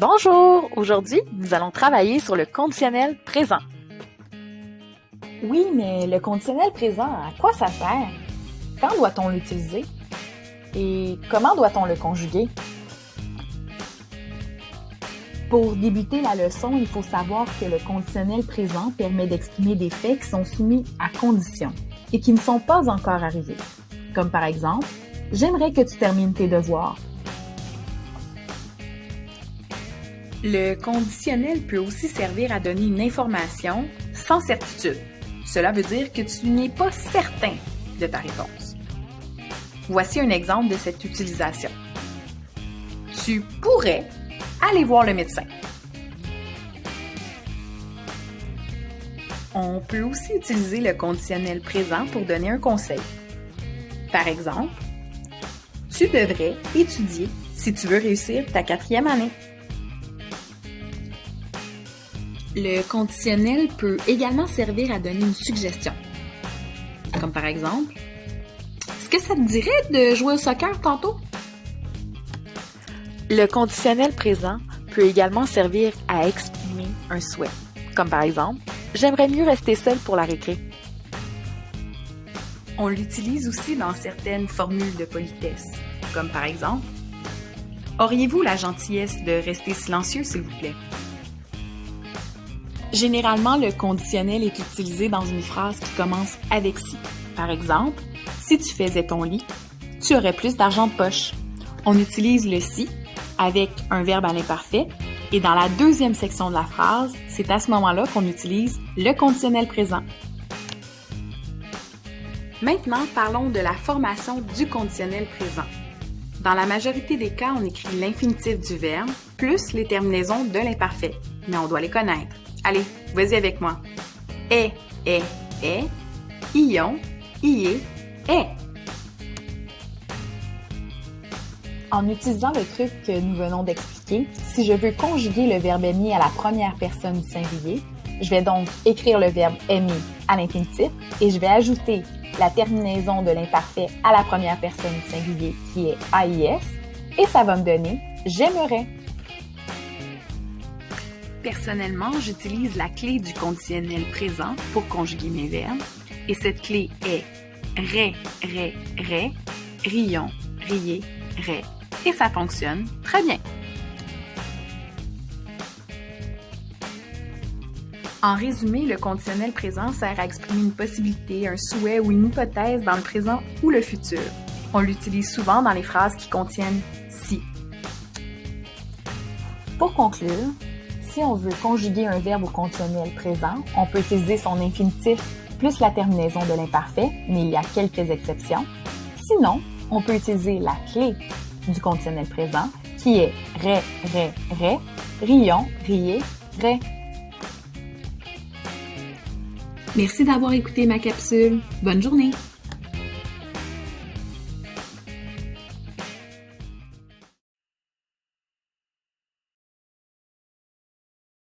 Bonjour! Aujourd'hui, nous allons travailler sur le conditionnel présent. Oui, mais le conditionnel présent, à quoi ça sert? Quand doit-on l'utiliser? Et comment doit-on le conjuguer? Pour débuter la leçon, il faut savoir que le conditionnel présent permet d'exprimer des faits qui sont soumis à conditions et qui ne sont pas encore arrivés. Comme par exemple, « J'aimerais que tu termines tes devoirs ». Le conditionnel peut aussi servir à donner une information sans certitude. Cela veut dire que tu n'es pas certain de ta réponse. Voici un exemple de cette utilisation. Tu pourrais aller voir le médecin. On peut aussi utiliser le conditionnel présent pour donner un conseil. Par exemple, tu devrais étudier si tu veux réussir ta 4e année. Le conditionnel peut également servir à donner une suggestion. Comme par exemple, est-ce que ça te dirait de jouer au soccer tantôt? Le conditionnel présent peut également servir à exprimer un souhait. Comme par exemple, j'aimerais mieux rester seul pour la récré. On l'utilise aussi dans certaines formules de politesse. Comme par exemple, auriez-vous la gentillesse de rester silencieux, s'il vous plaît? Généralement, le conditionnel est utilisé dans une phrase qui commence avec « si ». Par exemple, si tu faisais ton lit, tu aurais plus d'argent de poche. On utilise le « si » avec un verbe à l'imparfait et dans la deuxième section de la phrase, c'est à ce moment-là qu'on utilise le conditionnel présent. Maintenant, parlons de la formation du conditionnel présent. Dans la majorité des cas, on écrit l'infinitif du verbe plus les terminaisons de l'imparfait, mais on doit les connaître. Allez, vas-y avec moi. Est, ion, ié, est. En utilisant le truc que nous venons d'expliquer, si je veux conjuguer le verbe aimer à la première personne du singulier, je vais donc écrire le verbe aimer à l'infinitif et je vais ajouter la terminaison de l'imparfait à la première personne du singulier qui est AIS et ça va me donner j'aimerais. Personnellement, j'utilise la clé du conditionnel présent pour conjuguer mes verbes et cette clé est rais, rions, riez, rais et ça fonctionne très bien. En résumé, le conditionnel présent sert à exprimer une possibilité, un souhait ou une hypothèse dans le présent ou le futur. On l'utilise souvent dans les phrases qui contiennent « si ». Pour conclure, si on veut conjuguer un verbe au conditionnel présent, on peut utiliser son infinitif plus la terminaison de l'imparfait, mais il y a quelques exceptions. Sinon, on peut utiliser la clé du conditionnel présent qui est rais, rions, riez, rais. Merci d'avoir écouté ma capsule. Bonne journée!